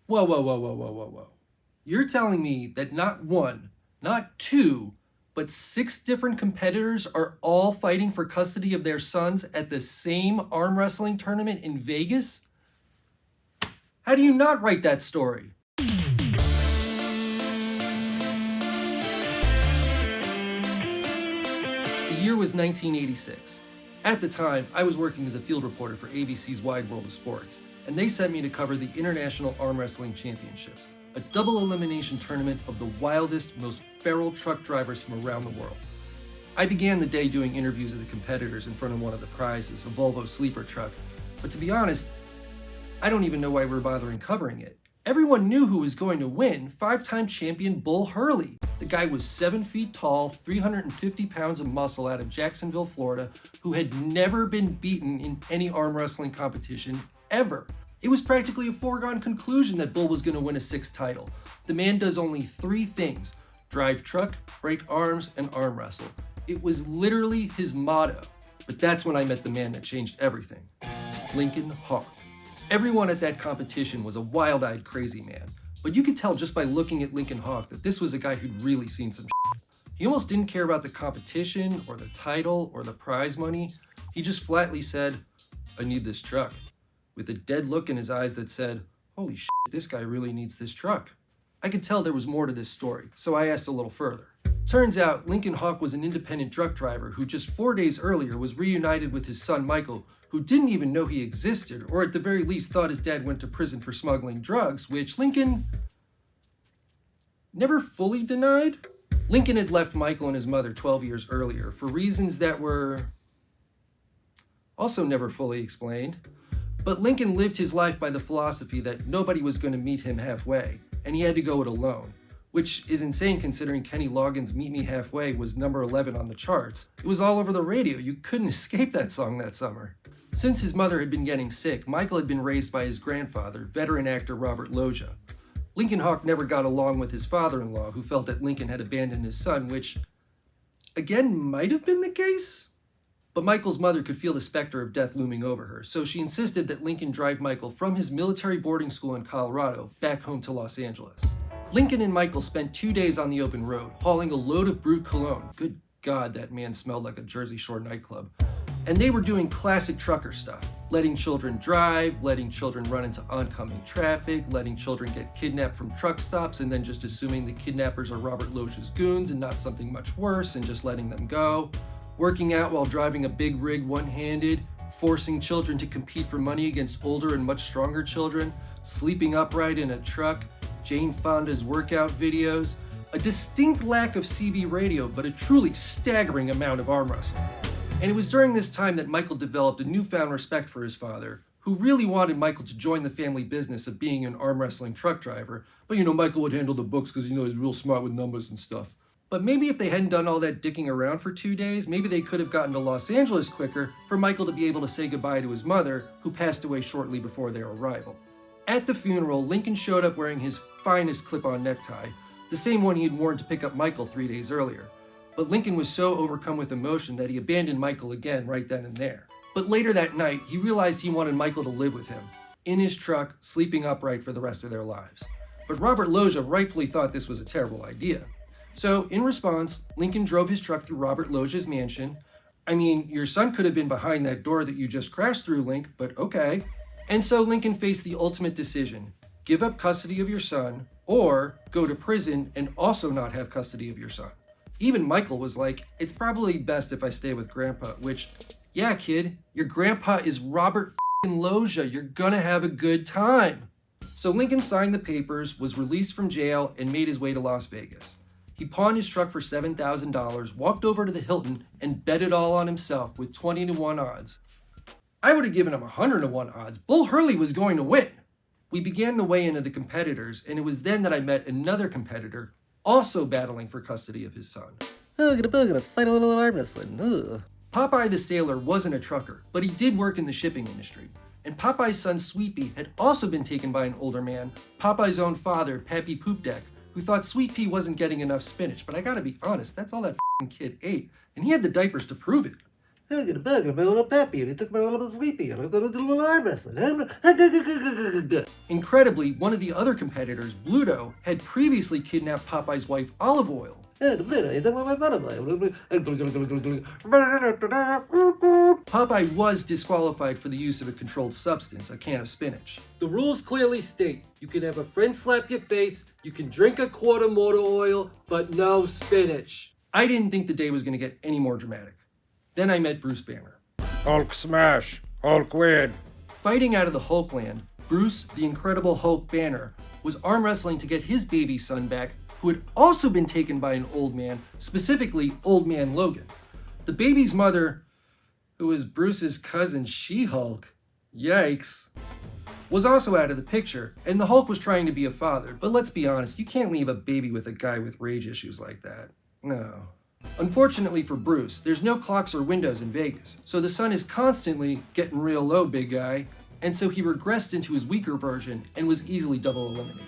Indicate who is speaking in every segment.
Speaker 1: Whoa, whoa, whoa, whoa, whoa, whoa, whoa. You're telling me that not one, not two, but 6 different competitors are all fighting for custody of their sons at the same arm wrestling tournament in Vegas? How do you not write that story? The year was 1986. At the time, I was working as a field reporter for ABC's Wide World of Sports, and they sent me to cover the International Arm Wrestling Championships, a double elimination tournament of the wildest, most feral truck drivers from around the world. I began the day doing interviews of the competitors in front of one of the prizes, a Volvo sleeper truck, but to be honest, I don't even know why we're bothering covering it. Everyone knew who was going to win, 5-time champion Bull Hurley. The guy was 7 feet tall, 350 pounds of muscle out of Jacksonville, Florida, who had never been beaten in any arm wrestling competition ever. It was practically a foregone conclusion that Bull was going to win a 6th title. The man does only 3 things: drive truck, break arms, and arm wrestle. It was literally his motto. But that's when I met the man that changed everything, Lincoln Hawk. Everyone at that competition was a wild-eyed crazy man, but you could tell just by looking at Lincoln Hawk that this was a guy who'd really seen some shit. He almost didn't care about the competition or the title or the prize money. He just flatly said, "I need this truck," with a dead look in his eyes that said, "Holy shit, this guy really needs this truck." I could tell there was more to this story, so I asked a little further. Turns out Lincoln Hawk was an independent truck driver who just 4 days earlier was reunited with his son Michael, who didn't even know he existed, or at the very least thought his dad went to prison for smuggling drugs, which Lincoln never fully denied. Lincoln had left Michael and his mother 12 years earlier for reasons that were also never fully explained. But Lincoln lived his life by the philosophy that nobody was going to meet him halfway, and he had to go it alone, which is insane considering Kenny Loggins' Meet Me Halfway was number 11 on the charts. It was all over the radio. You couldn't escape that song that summer. Since his mother had been getting sick, Michael had been raised by his grandfather, veteran actor Robert Loggia. Lincoln Hawk never got along with his father-in-law, who felt that Lincoln had abandoned his son, which, again, might have been the case. But Michael's mother could feel the specter of death looming over her, so she insisted that Lincoln drive Michael from his military boarding school in Colorado back home to Los Angeles. Lincoln and Michael spent 2 days on the open road, hauling a load of brute cologne. Good God, that man smelled like a Jersey Shore nightclub. And they were doing classic trucker stuff, letting children drive, letting children run into oncoming traffic, letting children get kidnapped from truck stops, and then just assuming the kidnappers are Robert Loggia's goons and not something much worse, and just letting them go. Working out while driving a big rig one-handed, forcing children to compete for money against older and much stronger children, sleeping upright in a truck, Jane Fonda's workout videos, a distinct lack of CB radio, but a truly staggering amount of arm wrestling. And it was during this time that Michael developed a newfound respect for his father, who really wanted Michael to join the family business of being an arm wrestling truck driver. But Michael would handle the books because he's real smart with numbers and stuff. But maybe if they hadn't done all that dicking around for 2 days, maybe they could have gotten to Los Angeles quicker for Michael to be able to say goodbye to his mother, who passed away shortly before their arrival. At the funeral, Lincoln showed up wearing his finest clip-on necktie, the same one he had worn to pick up Michael 3 days earlier. But Lincoln was so overcome with emotion that he abandoned Michael again right then and there. But later that night, he realized he wanted Michael to live with him, in his truck, sleeping upright for the rest of their lives. But Robert Loggia rightfully thought this was a terrible idea. So, in response, Lincoln drove his truck through Robert Loggia's mansion. I mean, your son could have been behind that door that you just crashed through, Link, but okay. And so Lincoln faced the ultimate decision: give up custody of your son, or go to prison and also not have custody of your son. Even Michael was like, "It's probably best if I stay with Grandpa," which, yeah, kid, your grandpa is Robert Loggia. You're gonna have a good time. So Lincoln signed the papers, was released from jail, and made his way to Las Vegas. He pawned his truck for $7,000, walked over to the Hilton, and bet it all on himself with 20-1 odds. I would have given him 100-1 odds. Bull Hurley was going to win. We began the weigh-in of the competitors, and it was then that I met another competitor, also battling for custody of his son.
Speaker 2: Gonna fight a little arm wrestling. Ugh.
Speaker 1: Popeye the Sailor wasn't a trucker, but he did work in the shipping industry. And Popeye's son Sweet Pea had also been taken by an older man, Popeye's own father, Pappy Poopdeck, who thought Sweet Pea wasn't getting enough spinach. But I gotta be honest, that's all that kid ate, and he had the diapers to prove it.
Speaker 2: I got a bug, I'm a little peppy, and he took my little sweepy, and I'm gonna do a little arm wrestling.
Speaker 1: Incredibly, one of the other competitors, Bluto, had previously kidnapped Popeye's wife, Olive Oil. Popeye was disqualified for the use of a controlled substance, a can of spinach.
Speaker 3: The rules clearly state you can have a friend slap your face, you can drink a quart of motor oil, but no spinach.
Speaker 1: I didn't think the day was going to get any more dramatic. Then I met Bruce Banner.
Speaker 4: Hulk smash, Hulk win.
Speaker 1: Fighting out of the Hulkland, Bruce, the Incredible Hulk Banner, was arm wrestling to get his baby son back, who had also been taken by an old man, specifically Old Man Logan. The baby's mother, who was Bruce's cousin She-Hulk, yikes, was also out of the picture, and the Hulk was trying to be a father. But let's be honest, you can't leave a baby with a guy with rage issues like that. No. Unfortunately for Bruce, there's no clocks or windows in Vegas, so the sun is constantly getting real low, big guy, and so he regressed into his weaker version and was easily double eliminated.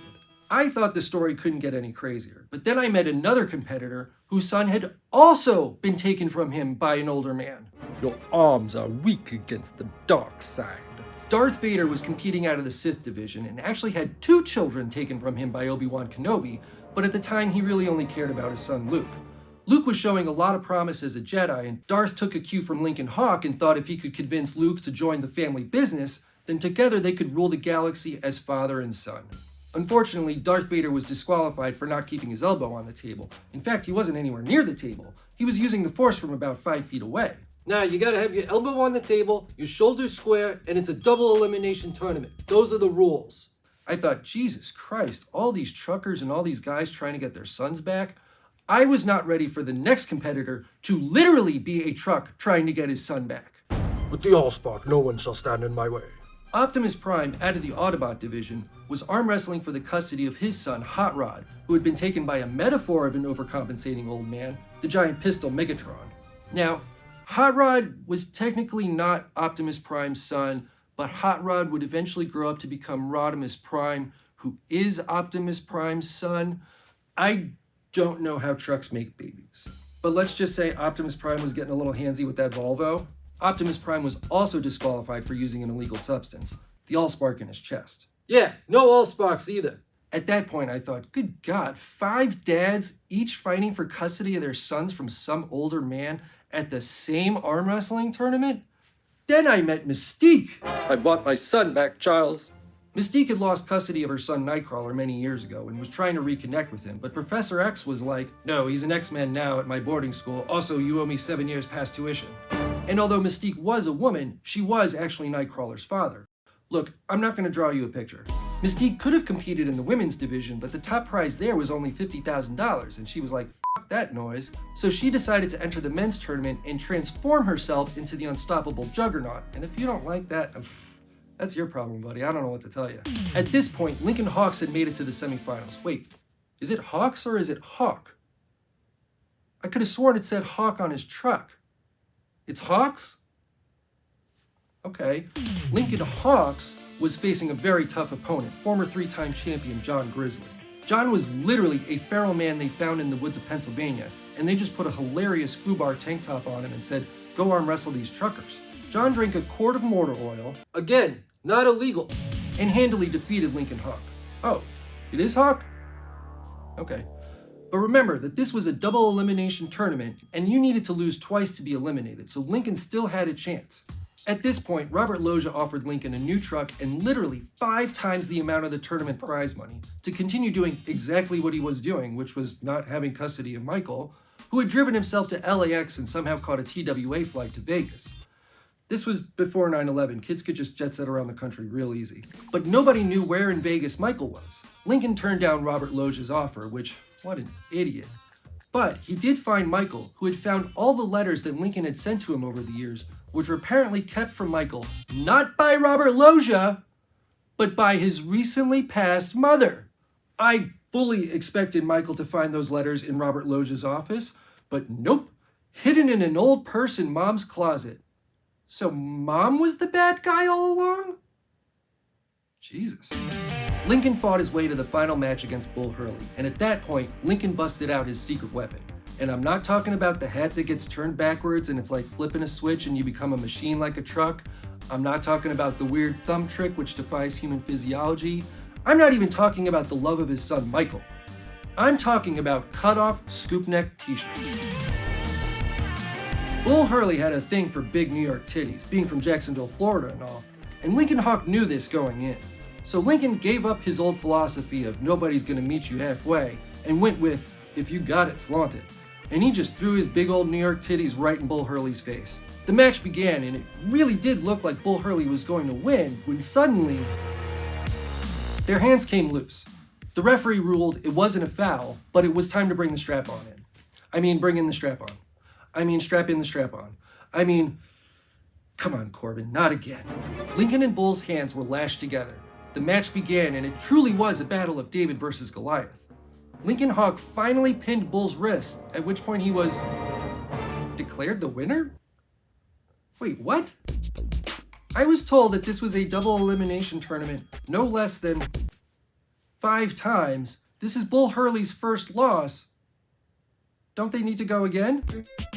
Speaker 1: I thought the story couldn't get any crazier, but then I met another competitor whose son had also been taken from him by an older man.
Speaker 3: Your arms are weak against the dark side.
Speaker 1: Darth Vader was competing out of the Sith division and actually had 2 children taken from him by Obi-Wan Kenobi, but at the time he really only cared about his son Luke. Luke was showing a lot of promise as a Jedi, and Darth took a cue from Lincoln Hawk and thought if he could convince Luke to join the family business, then together they could rule the galaxy as father and son. Unfortunately, Darth Vader was disqualified for not keeping his elbow on the table. In fact, he wasn't anywhere near the table. He was using the Force from about 5 feet away.
Speaker 3: Now, you gotta have your elbow on the table, your shoulders square, and it's a double elimination tournament. Those are the rules.
Speaker 1: I thought, Jesus Christ, all these truckers and all these guys trying to get their sons back? I was not ready for the next competitor to literally be a truck trying to get his son back.
Speaker 3: With the Allspark, no one shall stand in my way.
Speaker 1: Optimus Prime, out of the Autobot division, was arm wrestling for the custody of his son, Hot Rod, who had been taken by a metaphor of an overcompensating old man, the giant pistol Megatron. Now, Hot Rod was technically not Optimus Prime's son, but Hot Rod would eventually grow up to become Rodimus Prime, who is Optimus Prime's son. I don't know how trucks make babies, but let's just say Optimus Prime was getting a little handsy with that Volvo. Optimus Prime was also disqualified for using an illegal substance, the Allspark in his chest.
Speaker 3: Yeah, no Allsparks either.
Speaker 1: At that point, I thought, good God, 5 dads each fighting for custody of their sons from some older man at the same arm wrestling tournament? Then I met Mystique.
Speaker 3: I bought my son back, Charles.
Speaker 1: Mystique had lost custody of her son Nightcrawler many years ago and was trying to reconnect with him, but Professor X was like, no, he's an X-Men now at my boarding school. Also, you owe me 7 years past tuition. And although Mystique was a woman, she was actually Nightcrawler's father. Look, I'm not going to draw you a picture. Mystique could have competed in the women's division, but the top prize there was only $50,000, and she was like, fuck that noise. So she decided to enter the men's tournament and transform herself into the unstoppable Juggernaut. And if you don't like that, that's your problem, buddy. I don't know what to tell you. At this point, Lincoln Hawks had made it to the semifinals. Wait, is it Hawks or is it Hawk? I could have sworn it said Hawk on his truck. It's Hawks? Okay. Lincoln Hawks was facing a very tough opponent, former 3-time champion John Grizzly. John was literally a feral man they found in the woods of Pennsylvania, and they just put a hilarious FUBAR tank top on him and said, go arm wrestle these truckers. John drank a quart of motor oil,
Speaker 3: Again, not illegal.
Speaker 1: and handily defeated Lincoln Hawk. Oh, it is Hawk? Okay. But remember that this was a double elimination tournament, and you needed to lose twice to be eliminated, so Lincoln still had a chance. At this point, Robert Loggia offered Lincoln a new truck and literally 5 times the amount of the tournament prize money to continue doing exactly what he was doing, which was not having custody of Michael, who had driven himself to LAX and somehow caught a TWA flight to Vegas. This was before 9/11. Kids could just jet set around the country real easy. But nobody knew where in Vegas Michael was. Lincoln turned down Robert Loggia's offer, which, what an idiot. But he did find Michael, who had found all the letters that Lincoln had sent to him over the years, which were apparently kept from Michael, not by Robert Loggia, but by his recently passed mother. I fully expected Michael to find those letters in Robert Loggia's office, but nope, hidden in an old purse in Mom's closet. So Mom was the bad guy all along? Jesus. Lincoln fought his way to the final match against Bull Hurley, and at that point, Lincoln busted out his secret weapon. And I'm not talking about the hat that gets turned backwards and it's like flipping a switch and you become a machine like a truck. I'm not talking about the weird thumb trick which defies human physiology. I'm not even talking about the love of his son Michael. I'm talking about cut-off scoop neck t-shirts. Bull Hurley had a thing for big New York titties, being from Jacksonville, Florida and all, and Lincoln Hawk knew this going in. So Lincoln gave up his old philosophy of nobody's gonna meet you halfway and went with, if you got it, flaunt it. And he just threw his big old New York titties right in Bull Hurley's face. The match began and it really did look like Bull Hurley was going to win when suddenly their hands came loose. The referee ruled it wasn't a foul, but it was time to bring the strap on in. I mean, bring in the strap on. I mean, strap in the strap on. I mean, come on, Corbin, not again. Lincoln and Bull's hands were lashed together. The match began, and it truly was a battle of David versus Goliath. Lincoln Hawk finally pinned Bull's wrist, at which point he was declared the winner? Wait, what? I was told that this was a double elimination tournament no less than 5 times. This is Bull Hurley's first loss. Don't they need to go again?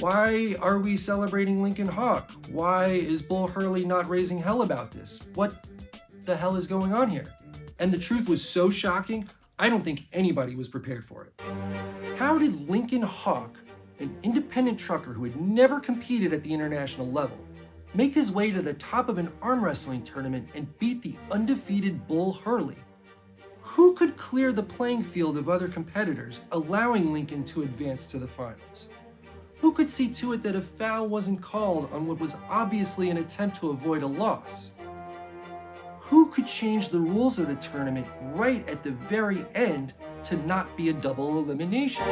Speaker 1: Why are we celebrating Lincoln Hawk? Why is Bull Hurley not raising hell about this? What the hell is going on here? And the truth was so shocking, I don't think anybody was prepared for it. How did Lincoln Hawk, an independent trucker who had never competed at the international level, make his way to the top of an arm wrestling tournament and beat the undefeated Bull Hurley? Who could clear the playing field of other competitors, allowing Lincoln to advance to the finals? Who could see to it that a foul wasn't called on what was obviously an attempt to avoid a loss? Who could change the rules of the tournament right at the very end to not be a double elimination?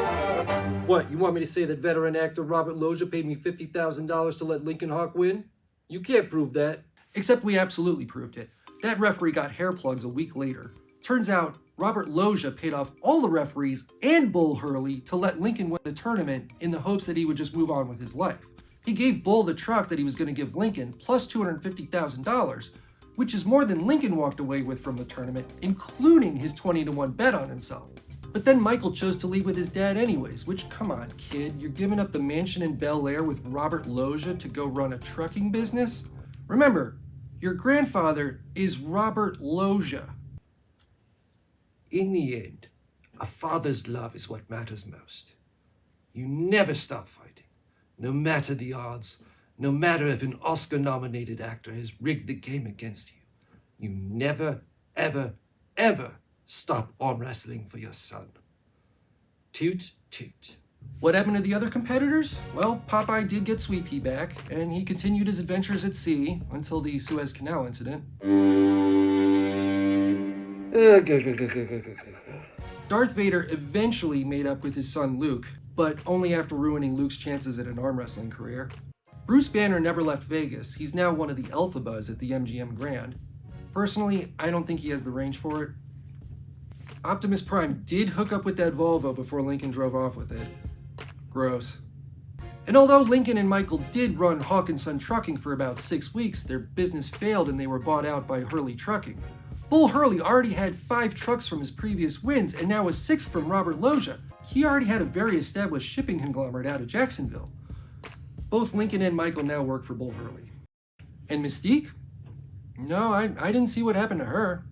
Speaker 3: What, you want me to say that veteran actor Robert Loggia paid me $50,000 to let Lincoln Hawk win? You can't prove that.
Speaker 1: Except we absolutely proved it. That referee got hair plugs a week later. Turns out, Robert Loggia paid off all the referees and Bull Hurley to let Lincoln win the tournament in the hopes that he would just move on with his life. He gave Bull the truck that he was going to give Lincoln, plus $250,000, which is more than Lincoln walked away with from the tournament, including his 20-1 bet on himself. But then Michael chose to leave with his dad anyways, which, come on, kid, you're giving up the mansion in Bel Air with Robert Loggia to go run a trucking business? Remember, your grandfather is Robert Loggia.
Speaker 2: In the end, a father's love is what matters most. You never stop fighting, no matter the odds, no matter if an Oscar-nominated actor has rigged the game against you. You never, ever, ever stop arm wrestling for your son. Toot, toot.
Speaker 1: What happened to the other competitors? Well, Popeye did get Sweet Pea back, and he continued his adventures at sea until the Suez Canal incident. Darth Vader eventually made up with his son Luke, but only after ruining Luke's chances at an arm wrestling career. Bruce Banner never left Vegas. He's now one of the Elphabas at the MGM Grand. Personally, I don't think he has the range for it. Optimus Prime did hook up with that Volvo before Lincoln drove off with it. Gross. And although Lincoln and Michael did run Hawk & Son Trucking for about 6 weeks, their business failed and they were bought out by Hurley Trucking. Bull Hurley already had 5 trucks from his previous wins and now a 6th from Robert Loggia. He already had a very established shipping conglomerate out of Jacksonville. Both Lincoln and Michael now work for Bull Hurley. And Mystique? No, I didn't see what happened to her.